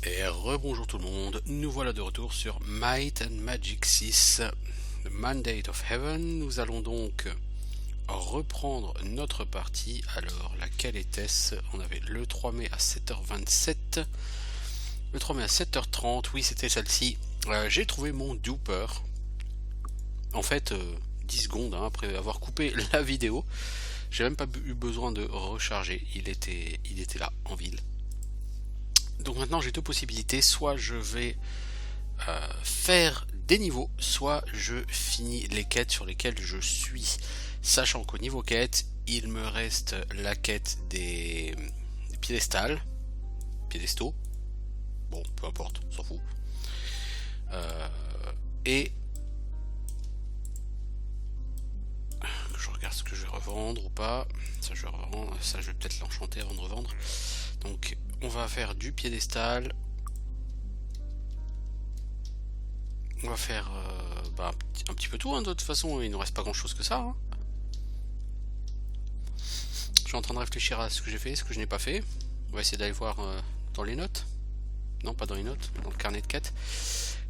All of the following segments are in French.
Et rebonjour tout le monde, nous voilà de retour sur Might and Magic 6, The Mandate of Heaven. Nous allons donc reprendre notre partie. Alors, laquelle était-ce? On avait le 3 mai à 7h27, le 3 mai à 7h30, oui c'était celle-ci. J'ai trouvé mon duper. En fait, 10 secondes après avoir coupé la vidéo, j'ai même pas eu besoin de recharger, il était là en ville. Donc maintenant j'ai deux possibilités, soit je vais faire des niveaux, soit je finis les quêtes sur lesquelles je suis. Sachant qu'au niveau quête, il me reste la quête des piédestaux, bon peu importe, on s'en fout. Et je regarde ce que je vais revendre ou pas. Ça je vais revendre, ça je vais peut-être l'enchanter avant de revendre. Donc on va faire du piédestal. On va faire un petit peu tout, de toute façon il ne reste pas grand chose que ça. Je suis en train de réfléchir à ce que j'ai fait, ce que je n'ai pas fait. On va essayer d'aller voir dans les notes. Non, pas dans les notes, dans le carnet de quête.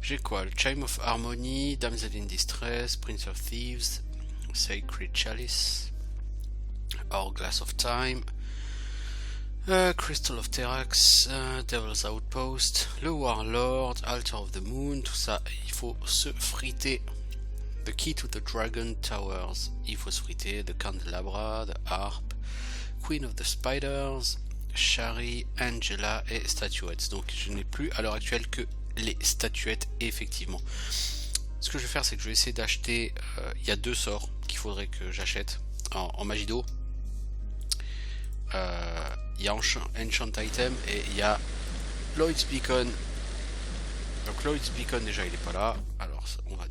J'ai quoi? Le Chime of Harmony, Damsel in Distress, Prince of Thieves, Sacred Chalice, Hourglass of Time, Crystal of Terrax, Devil's Outpost, le Warlord, Altar of the Moon, tout ça, il faut se friter. The Key to the Dragon Towers, il faut se friter. The Candelabra, The Harp, Queen of the Spiders, Shari, Angela et Statuettes. Donc je n'ai plus à l'heure actuelle que les statuettes, effectivement. Ce que je vais faire, c'est que je vais essayer d'acheter, il y a deux sorts qu'il faudrait que j'achète en magie d'eau. Il y a Enchant Item et il y a Lloyd's Beacon. Donc Lloyd's Beacon déjà il est pas là. Alors on va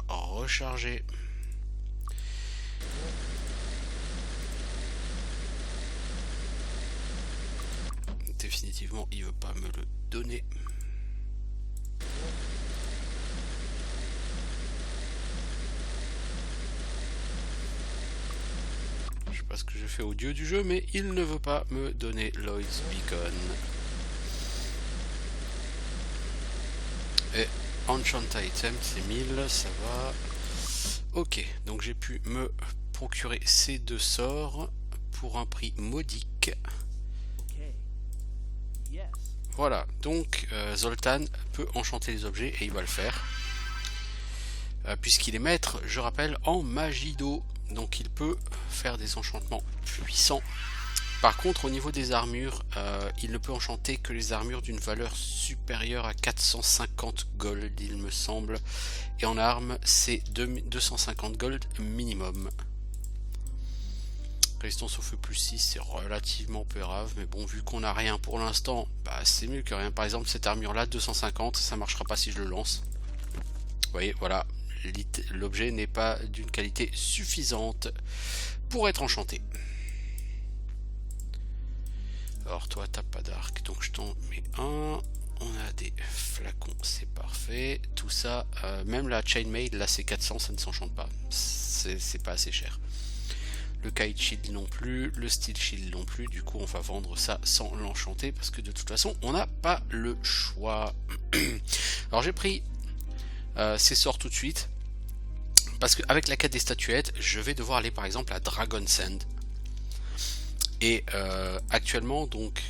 recharger. Définitivement il veut pas me le donner. Je sais pas ce que je fais au dieu du jeu, mais il ne veut pas me donner Lloyd's Beacon. Et Enchant Item c'est 1000, ça va. Ok, donc j'ai pu me procurer ces deux sorts pour un prix modique. Voilà, donc Zoltan peut enchanter les objets et il va le faire. Puisqu'il est maître, je rappelle, en magie d'eau. Donc il peut faire des enchantements puissants. Par contre, au niveau des armures, il ne peut enchanter que les armures d'une valeur supérieure à 450 gold, il me semble. Et en armes, c'est 250 gold minimum. Résistance au feu plus 6, c'est relativement peu grave, mais bon, vu qu'on n'a rien pour l'instant, bah, c'est mieux que rien. Par exemple, cette armure-là, 250, ça marchera pas si je le lance. Vous voyez, voilà, l'objet n'est pas d'une qualité suffisante pour être enchanté. Alors toi, t'as pas d'arc, donc je t'en mets un. On a des flacons, c'est parfait. Tout ça, même la Chainmail, là c'est 400, ça ne s'enchante pas. C'est pas assez cher. Le Kite Shield non plus, le Steel Shield non plus, du coup on va vendre ça sans l'enchanter parce que de toute façon on n'a pas le choix. Alors j'ai pris ces sorts tout de suite parce qu'avec la quête des statuettes, je vais devoir aller par exemple à Dragon Sand. Et actuellement donc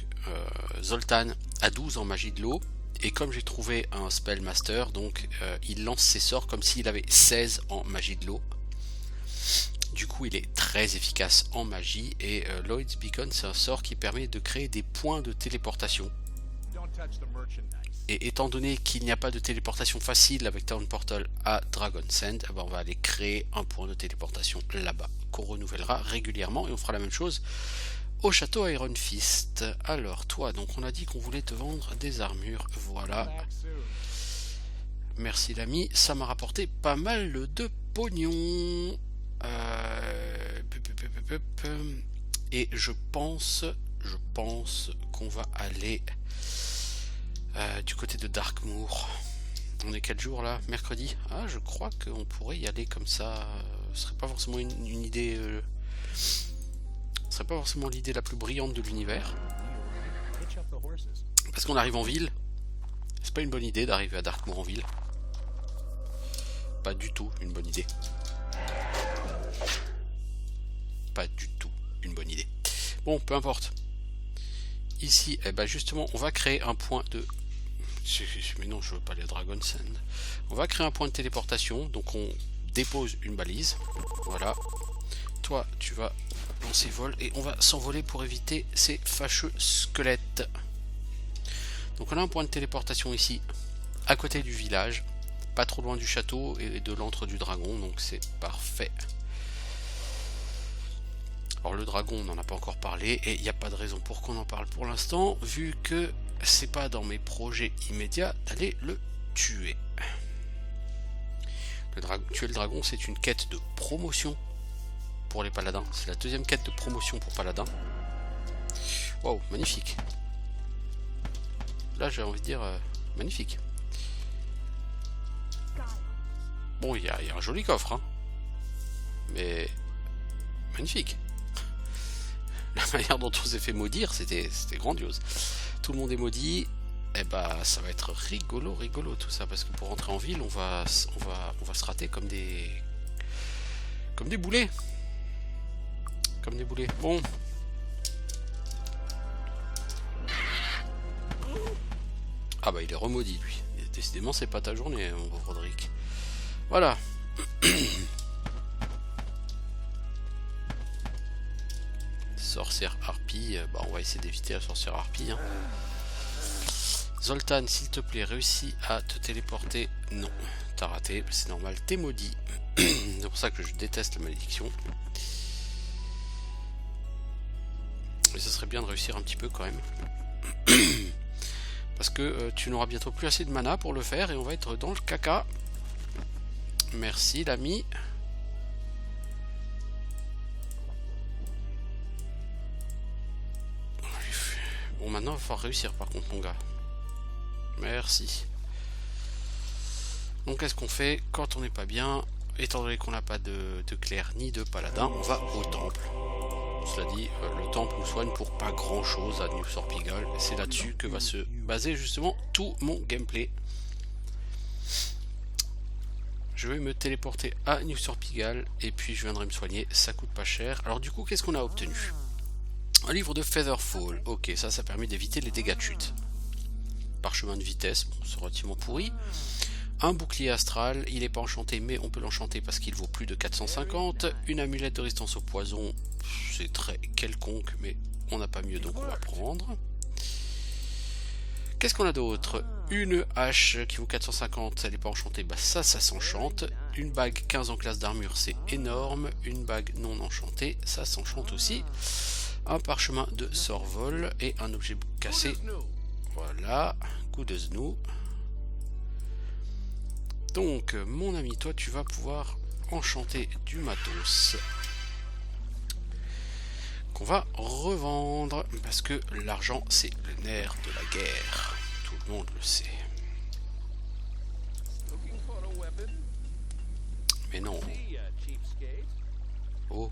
Zoltan a 12 en magie de l'eau. Et comme j'ai trouvé un Spellmaster, donc il lance ses sorts comme s'il avait 16 en magie de l'eau. Du coup il est très efficace en magie. Et Lloyd's Beacon c'est un sort qui permet de créer des points de téléportation. Et étant donné qu'il n'y a pas de téléportation facile avec Town Portal à Dragon Sand, eh ben on va aller créer un point de téléportation là-bas qu'on renouvellera régulièrement. Et on fera la même chose au château Iron Fist. Alors toi, donc on a dit qu'on voulait te vendre des armures, voilà. Merci l'ami, ça m'a rapporté pas mal de pognon. Et je pense qu'on va aller du côté de Darkmoor. On est quel jour là? Mercredi? Ah, je crois qu'on pourrait y aller comme ça. Ce serait pas forcément une idée. Ce serait pas forcément l'idée la plus brillante de l'univers. Parce qu'on arrive en ville. pas une bonne idée d'arriver à Darkmoor en ville. Pas du tout une bonne idée. Pas du tout une bonne idée. Bon, peu importe. Ici, eh ben justement, on va créer un point de... Mais non, je veux pas aller à Dragon's End. On va créer un point de téléportation. Donc on dépose une balise. Voilà. Toi, tu vas lancer vol et on va s'envoler pour éviter ces fâcheux squelettes. Donc on a un point de téléportation ici, à côté du village. Pas trop loin du château et de l'antre du dragon. Donc c'est parfait. Alors le dragon, on n'en a pas encore parlé et il n'y a pas de raison pour qu'on en parle pour l'instant, vu que c'est pas dans mes projets immédiats d'aller le tuer. Tuer le dragon, c'est une quête de promotion pour les paladins. C'est la deuxième quête de promotion pour paladins. Waouh, magnifique. Là, j'ai envie de dire magnifique. Bon, il y a un joli coffre, hein. Mais magnifique. La manière dont on s'est fait maudire, c'était grandiose. Tout le monde est maudit. Et bah ça va être rigolo tout ça, parce que pour rentrer en ville, on va se rater comme des boulets. Comme des boulets. Bon. Ah bah il est remaudit lui. Décidément c'est pas ta journée, mon pauvre Roderick. Voilà. Sorcière harpie, bah on va essayer d'éviter la sorcière harpie. Hein. Zoltan, s'il te plaît, réussis à te téléporter. Non, t'as raté, c'est normal, t'es maudit. C'est pour ça que je déteste la malédiction. Mais ça serait bien de réussir un petit peu quand même. Parce que tu n'auras bientôt plus assez de mana pour le faire et on va être dans le caca. Merci l'ami. Bon, maintenant il va falloir réussir par contre mon gars. Merci. Donc qu'est-ce qu'on fait quand on n'est pas bien? Étant donné qu'on n'a pas de clerc ni de paladin, on va au temple. Cela dit, le temple nous soigne pour pas grand chose à New Sorpigal. C'est là-dessus que va se baser justement tout mon gameplay. Je vais me téléporter à New Sorpigal et puis je viendrai me soigner, ça coûte pas cher. Alors du coup, qu'est-ce qu'on a obtenu? Un livre de Featherfall, ok, ça permet d'éviter les dégâts de chute. Parchemin de vitesse, bon, c'est relativement pourri. Un bouclier astral, il n'est pas enchanté, mais on peut l'enchanter parce qu'il vaut plus de 450. Une amulette de résistance au poison, c'est très quelconque, mais on n'a pas mieux, donc on va prendre. Qu'est-ce qu'on a d'autre? Une hache qui vaut 450, elle n'est pas enchantée, bah ça s'enchante. Une bague 15 en classe d'armure, c'est énorme. Une bague non enchantée, ça s'enchante aussi. Un parchemin de sort-vol et un objet cassé. Voilà, coup de znou. Donc, mon ami, toi, tu vas pouvoir enchanter du matos qu'on va revendre, parce que l'argent, c'est le nerf de la guerre. Tout le monde le sait. Mais non. Oh.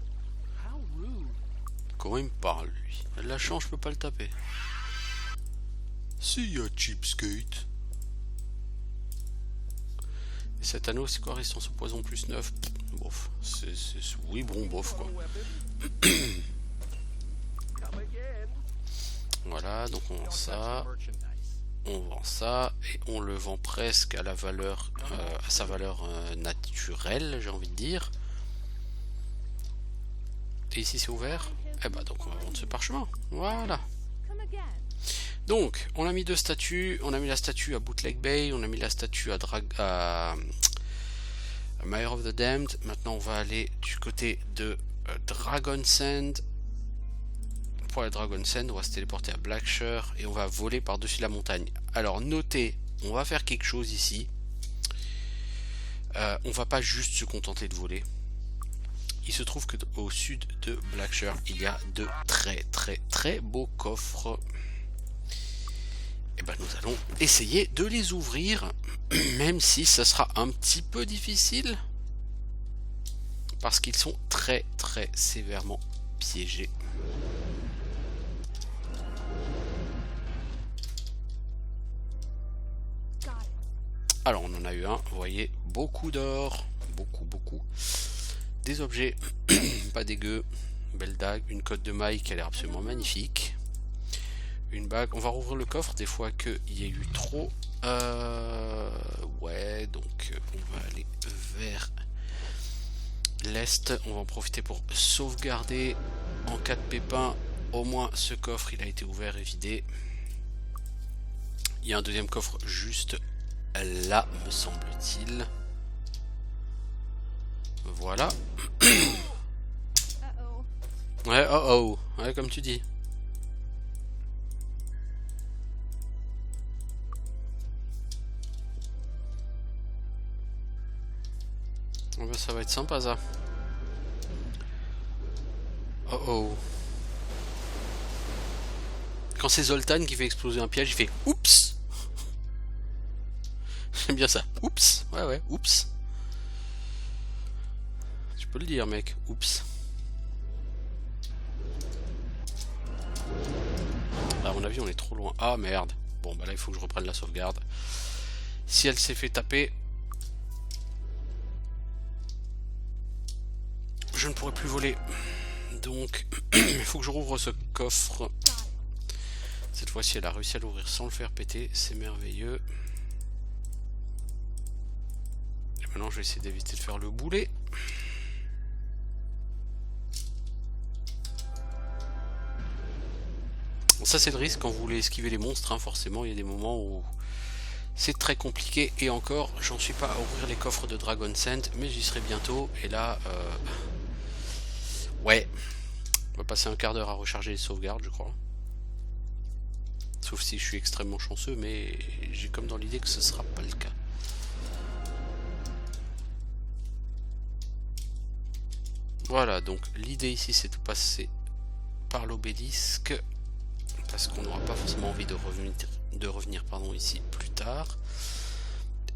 Comment il me parle, lui? Il a de la chance, je peux pas le taper. Si, y a cheapskate. Et cet anneau, c'est quoi? Résistance au poison plus 9. Bof. Oui, bon, bof, quoi. Voilà, donc on vend ça. On vend ça. Et on le vend presque à la valeur, à sa valeur naturelle, j'ai envie de dire. Et ici, c'est ouvert. Eh bah, donc on va vendre ce parchemin. Voilà. Donc, on a mis deux statues, on a mis la statue à Bootleg Bay, on a mis la statue à Mire of the Damned. Maintenant, on va aller du côté de Dragon's End. Pour la Dragon's End, on va se téléporter à Blackshire et on va voler par-dessus la montagne. Alors, notez, on va faire quelque chose ici. On va pas juste se contenter de voler. Il se trouve que au sud de Blackshire, il y a de très beaux coffres. Et ben nous allons essayer de les ouvrir, même si ça sera un petit peu difficile, parce qu'ils sont très sévèrement piégés. Alors on en a eu un, vous voyez, beaucoup d'or, beaucoup. Des objets, pas dégueu, belle dague, une cotte de maille qui a l'air absolument magnifique. Une bague, on va rouvrir le coffre des fois qu'il y a eu trop. Ouais, donc on va aller vers l'est, on va en profiter pour sauvegarder en cas de pépin. Au moins ce coffre il a été ouvert et vidé. Il y a un deuxième coffre juste là, me semble-t-il. Voilà. Ouais, ouais, comme tu dis. Oh ben, ça va être sympa ça. Quand c'est Zoltan qui fait exploser un piège, il fait oups. J'aime bien ça. Oups. Ouais, oups. Tu peux le dire, mec. Oups. Là, à mon avis, on est trop loin. Ah merde. Bon, bah là, il faut que je reprenne la sauvegarde. Si elle s'est fait taper, je ne pourrai plus voler. Donc, il faut que je rouvre ce coffre. Cette fois-ci, elle a réussi à l'ouvrir sans le faire péter. C'est merveilleux. Et maintenant, je vais essayer d'éviter de faire le boulet. Bon, ça, c'est le risque quand vous voulez esquiver les monstres. Hein, forcément, il y a des moments où c'est très compliqué. Et encore, j'en suis pas à ouvrir les coffres de Dragon Sand, mais j'y serai bientôt. Et là, ouais, on va passer un quart d'heure à recharger les sauvegardes, je crois. Sauf si je suis extrêmement chanceux, mais j'ai comme dans l'idée que ce sera pas le cas. Voilà, donc l'idée ici c'est de passer par l'obélisque, parce qu'on n'aura pas forcément envie de revenir ici plus tard.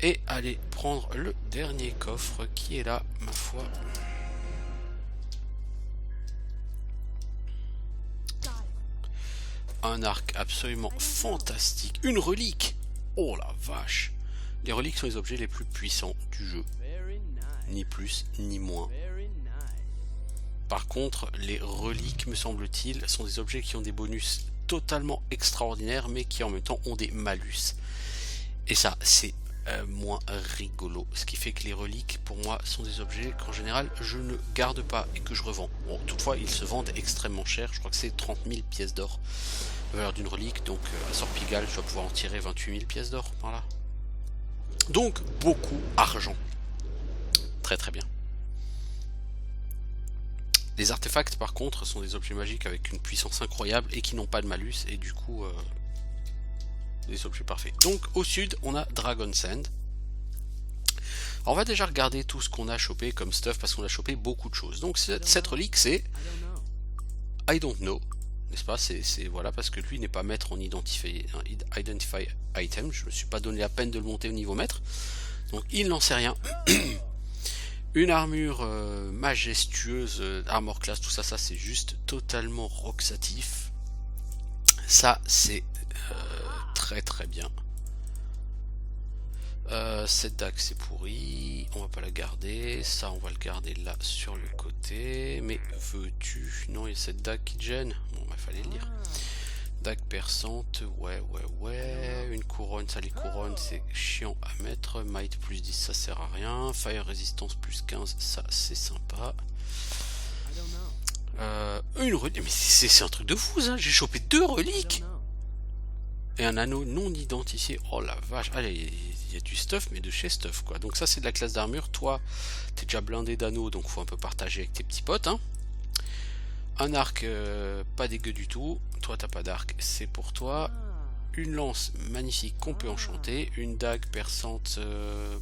Et aller prendre le dernier coffre qui est là, ma foi. Un arc absolument fantastique. Une relique. Oh la vache. Les reliques sont les objets les plus puissants du jeu. Ni plus, ni moins. Par contre, les reliques, me semble-t-il, sont des objets qui ont des bonus totalement extraordinaires, mais qui en même temps ont des malus. Et ça, c'est moins rigolo. Ce qui fait que les reliques, pour moi, sont des objets qu'en général, je ne garde pas et que je revends. Bon, toutefois, ils se vendent extrêmement cher. Je crois que c'est 30 000 pièces d'or. La valeur d'une relique, donc à Sort Pigalle, je dois pouvoir en tirer 28 000 pièces d'or par là. Donc, beaucoup d'argent. Très très bien. Les artefacts, par contre, sont des objets magiques avec une puissance incroyable et qui n'ont pas de malus, et du coup, des objets parfaits. Donc, au sud, on a Dragon Sand. Alors, on va déjà regarder tout ce qu'on a chopé comme stuff, parce qu'on a chopé beaucoup de choses. Donc, cette relique, c'est I don't know. N'est-ce pas? C'est voilà, parce que lui n'est pas maître en identify item. Je me suis pas donné la peine de le monter au niveau maître. Donc il n'en sait rien. Une armure majestueuse, armor class, tout ça, ça c'est juste totalement roxatif. Ça c'est très très bien. Cette dague c'est pourri, on va pas la garder. Ça on va le garder là sur le côté. Mais veux-tu? Non, il y a cette dague qui te gêne. Bon bah fallait le dire. Dague perçante, ouais. Une couronne, ça les couronnes c'est chiant à mettre. Might plus 10 ça sert à rien. Fire résistance plus 15 ça c'est sympa. Une relique, mais c'est un truc de fou ça. J'ai chopé 2 reliques. Et un anneau non identifié. Oh la vache. Allez, il y a du stuff, mais de chez stuff quoi. Donc ça c'est de la classe d'armure. Toi, t'es déjà blindé d'anneaux, donc faut un peu partager avec tes petits potes. Hein. Un arc pas dégueu du tout. Toi t'as pas d'arc, c'est pour toi. Une lance magnifique qu'on peut enchanter. Une dague perçante,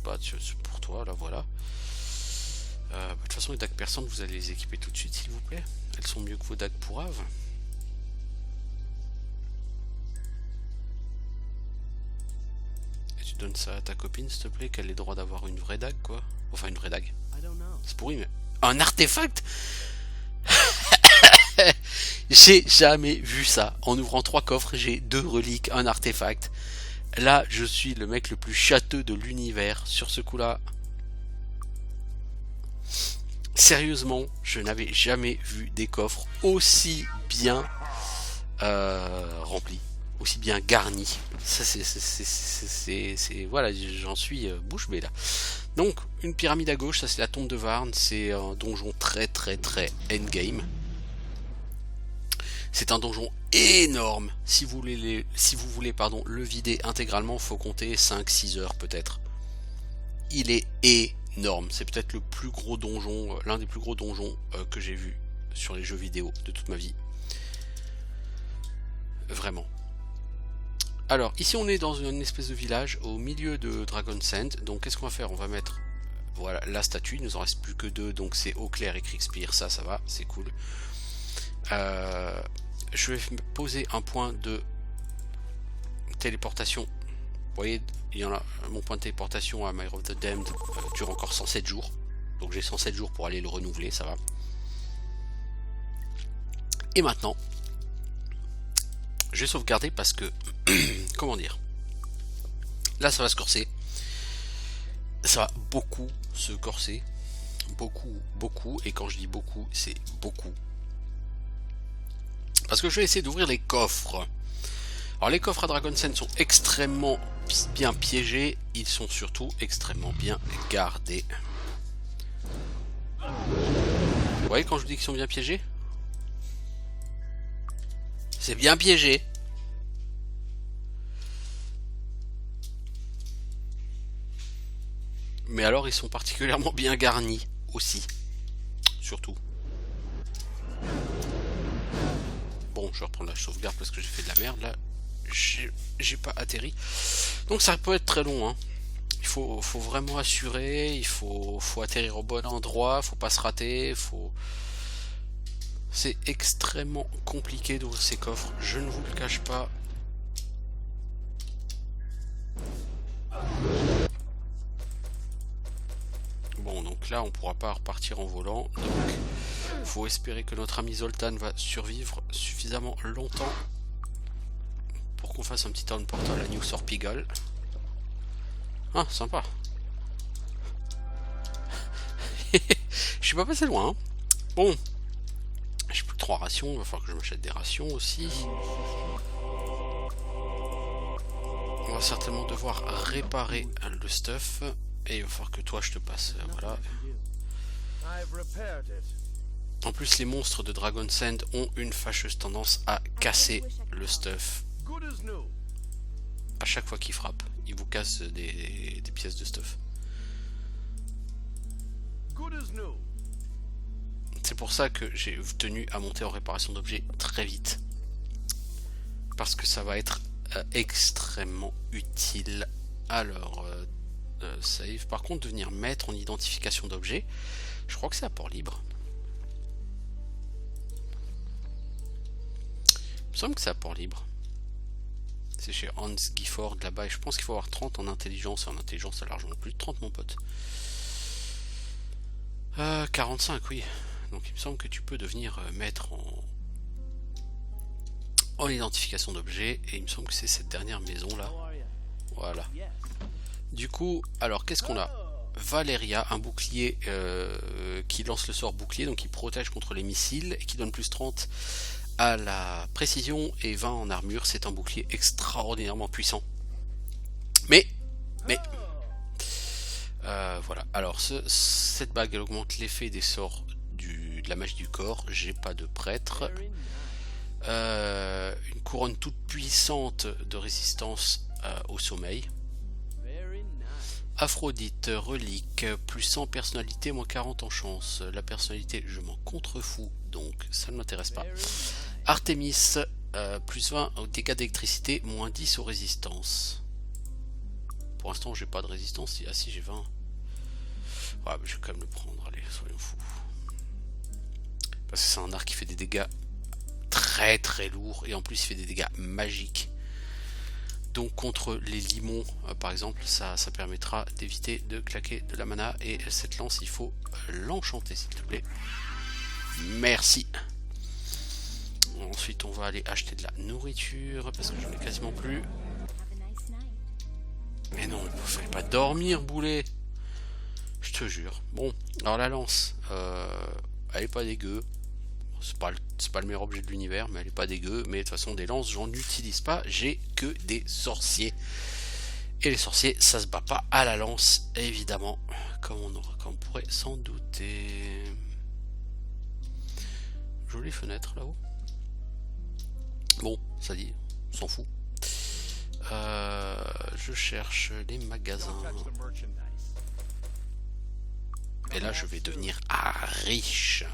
bah c'est pour toi, là voilà. De toute façon les dagues perçantes vous allez les équiper tout de suite s'il vous plaît. Elles sont mieux que vos dagues pourraves. Tu donnes ça à ta copine s'il te plaît, qu'elle ait le droit d'avoir une vraie dague quoi. Enfin une vraie dague. C'est pourri mais... Un artefact. J'ai jamais vu ça. En ouvrant 3 coffres, j'ai 2 reliques, un artefact. Là, je suis le mec le plus châteux de l'univers sur ce coup-là. Sérieusement, je n'avais jamais vu des coffres aussi bien remplis, aussi bien garnis. Ça, voilà, j'en suis bouche bée là. Donc, une pyramide à gauche, ça c'est la tombe de Varn. C'est un donjon très endgame. C'est un donjon énorme. Si vous voulez, le vider intégralement, faut compter 5-6 heures peut-être. Il est énorme. C'est peut-être le plus gros donjon, l'un des plus gros donjons que j'ai vu sur les jeux vidéo de toute ma vie. Vraiment. Alors, ici on est dans une espèce de village au milieu de Dragon's End. Donc qu'est-ce qu'on va faire? On va mettre, voilà, la statue. Il nous en reste plus que deux. Donc c'est Eauclair et Kriegspire. Ça va, c'est cool. Je vais poser un point de téléportation. Vous voyez, il y en a, mon point de téléportation à Mire of the Damned dure encore 107 jours. Donc j'ai 107 jours pour aller le renouveler, ça va. Et maintenant, je vais sauvegarder parce que, comment dire, là ça va se corser. Ça va beaucoup se corser. Beaucoup. Et quand je dis beaucoup, c'est beaucoup. Parce que je vais essayer d'ouvrir les coffres. Alors les coffres à Dragon's End sont extrêmement bien piégés. Ils sont surtout extrêmement bien gardés. Vous voyez quand je vous dis qu'ils sont bien piégés? C'est bien piégé. Mais alors ils sont particulièrement bien garnis aussi. Surtout. Bon, je vais reprendre la sauvegarde parce que j'ai fait de la merde là. J'ai pas atterri. Donc ça peut être très long, hein. Il faut vraiment assurer, il faut atterrir au bon endroit, faut pas se rater, c'est extrêmement compliqué d'ouvrir ces coffres, je ne vous le cache pas. Bon, donc là on pourra pas repartir en volant, donc faut espérer que notre ami Zoltan va survivre suffisamment longtemps pour qu'on fasse un petit town portal à New Sorpigal. Ah, sympa. Je suis pas passé loin, hein. Bon, j'ai plus que 3 rations, il va falloir que je m'achète des rations aussi. On va certainement devoir réparer le stuff. Et il va falloir que toi je te passe, voilà. En plus les monstres de Dragon's End ont une fâcheuse tendance à casser le stuff. À chaque fois qu'ils frappent, ils vous cassent des pièces de stuff. C'est pour ça que j'ai tenu à monter en réparation d'objets très vite. Parce que ça va être extrêmement utile. Alors, save. Par contre, devenir maître en identification d'objets, je crois que c'est à port libre. Il me semble que c'est à port libre. C'est chez Hans Gifford là-bas. Et je pense qu'il faut avoir 30 en intelligence. Et en intelligence, c'est largement plus de 30, mon pote. 45, oui. Donc il me semble que tu peux devenir maître en identification d'objets. Et il me semble que c'est cette dernière maison là. Voilà. Du coup, alors qu'est-ce qu'on a? Valeria, un bouclier qui lance le sort bouclier, donc qui protège contre les missiles et qui donne plus 30 à la précision et 20 en armure. C'est un bouclier extraordinairement puissant. Mais voilà. Alors cette bague elle augmente l'effet des sorts de la magie du corps. J'ai pas de prêtre. Une couronne toute puissante de résistance au sommeil. Aphrodite, relique, plus 100 personnalité, moins 40 en chance. La personnalité, je m'en contrefous, donc ça ne m'intéresse pas. Artemis, plus 20 aux dégâts d'électricité, moins 10 aux résistances. Pour l'instant, j'ai pas de résistance. Ah si, j'ai 20. Ouais, mais je vais quand même le prendre, allez, soyons fous. Parce que c'est un arc qui fait des dégâts très lourds, et en plus il fait des dégâts magiques. Donc contre les limons par exemple, ça permettra d'éviter de claquer de la mana. Et cette lance, il faut l'enchanter s'il te plaît. Merci. Ensuite on va aller acheter de la nourriture parce que je n'ai quasiment plus. fallait pas dormir, boulet. Je te jure. Bon, alors la lance, elle est pas dégueu. C'est pas le meilleur objet de l'univers, mais elle est pas dégueu. Mais de toute façon, des lances, j'en utilise pas. J'ai que des sorciers. Et les sorciers, ça se bat pas à la lance, évidemment. Comme on pourrait s'en douter. Jolie fenêtre là-haut. Bon, ça dit, on s'en fout. Je cherche les magasins. Et là, je vais devenir riche.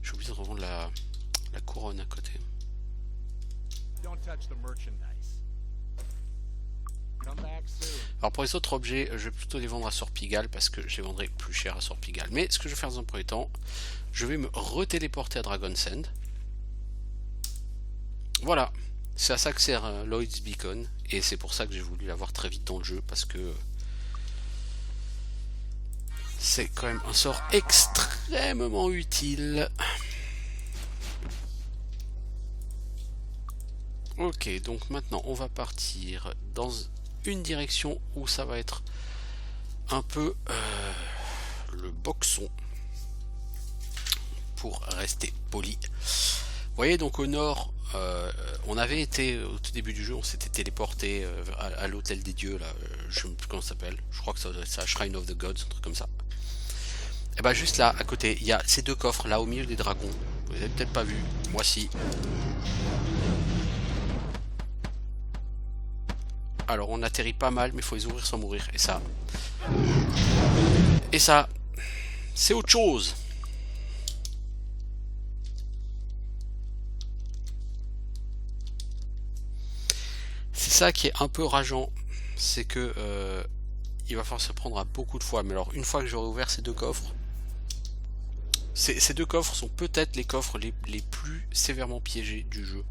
J'ai oublié de revendre la couronne à côté. Alors pour les autres objets, je vais plutôt les vendre à Sorpigal parce que je les vendrai plus cher à Sorpigal. Mais ce que je vais faire dans un premier temps, je vais me retéléporter à Dragon's End. Voilà, c'est à ça que sert Lloyd's Beacon. Et c'est pour ça que j'ai voulu l'avoir très vite dans le jeu parce que c'est quand même un sort extrêmement utile. Ok, donc maintenant on va partir dans une direction où ça va être un peu le boxon pour rester poli. Vous voyez, donc au nord, on avait été au tout début du jeu, on s'était téléporté à l'hôtel des dieux là, je ne sais plus comment ça s'appelle, je crois que ça doit être ça, Shrine of the Gods, un truc comme ça. Et bah juste là à côté, il y a ces deux coffres là au milieu des dragons. Vous avez peut-être pas vu, moi si. Alors on atterrit pas mal, mais il faut les ouvrir sans mourir. Et ça, c'est autre chose. C'est ça qui est un peu rageant, c'est que il va falloir se prendre à beaucoup de fois. Mais alors une fois que j'aurai ouvert ces deux coffres, ces deux coffres sont peut-être les coffres les plus sévèrement piégés du jeu.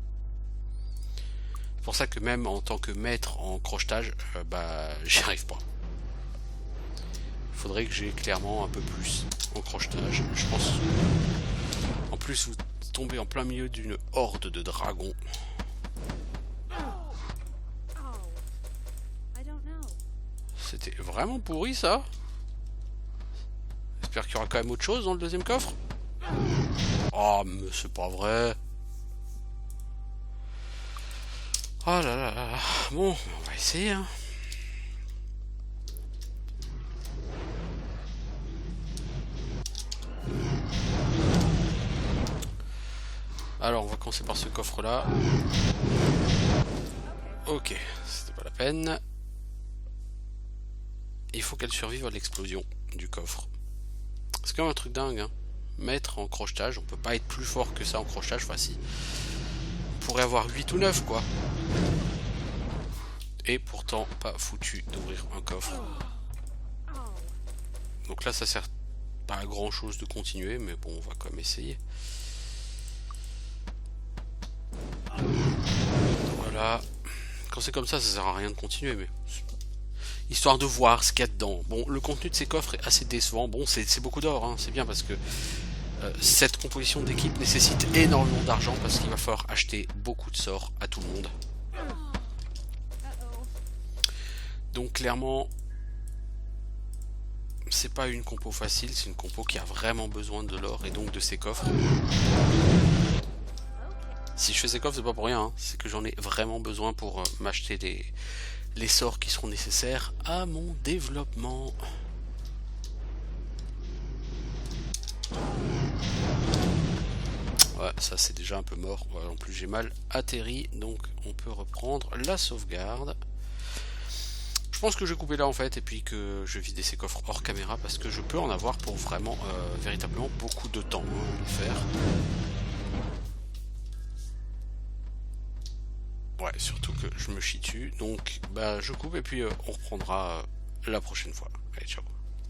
C'est pour ça que même en tant que maître en crochetage, j'y arrive pas. Il faudrait que j'ai clairement un peu plus en crochetage. Je pense. En plus, vous tombez en plein milieu d'une horde de dragons. C'était vraiment pourri ça. J'espère qu'il y aura quand même autre chose dans le deuxième coffre. Oh, mais c'est pas vrai. Oh là là là. Bon, on va essayer. Hein. Alors, on va commencer par ce coffre-là. Ok, c'était pas la peine. Il faut qu'elle survive à l'explosion du coffre. C'est quand même un truc dingue, hein. Maître en crochetage, on peut pas être plus fort que ça en crochetage, enfin si. On pourrait avoir 8 ou 9 quoi. Et pourtant pas foutu d'ouvrir un coffre. Donc là ça sert pas à grand chose de continuer, mais bon on va quand même essayer. Voilà. Quand c'est comme ça sert à rien de continuer, mais histoire de voir ce qu'il y a dedans. Bon, le contenu de ces coffres est assez décevant. Bon, c'est beaucoup d'or, hein. C'est bien parce que cette composition d'équipe nécessite énormément d'argent parce qu'il va falloir acheter beaucoup de sorts à tout le monde. Donc clairement, c'est pas une compo facile, c'est une compo qui a vraiment besoin de l'or et donc de ces coffres. Si je fais ces coffres, c'est pas pour rien, hein. C'est que j'en ai vraiment besoin pour m'acheter les sorts qui seront nécessaires à mon développement. Ouais, ça c'est déjà un peu mort. Ouais, en plus j'ai mal atterri, donc on peut reprendre la sauvegarde. Je pense que je vais couper là en fait, et puis que je vais vider ces coffres hors caméra, parce que je peux en avoir pour vraiment, véritablement beaucoup de temps à le faire. Ouais, surtout que je me chie dessus, donc bah je coupe et puis on reprendra la prochaine fois. Allez, ciao.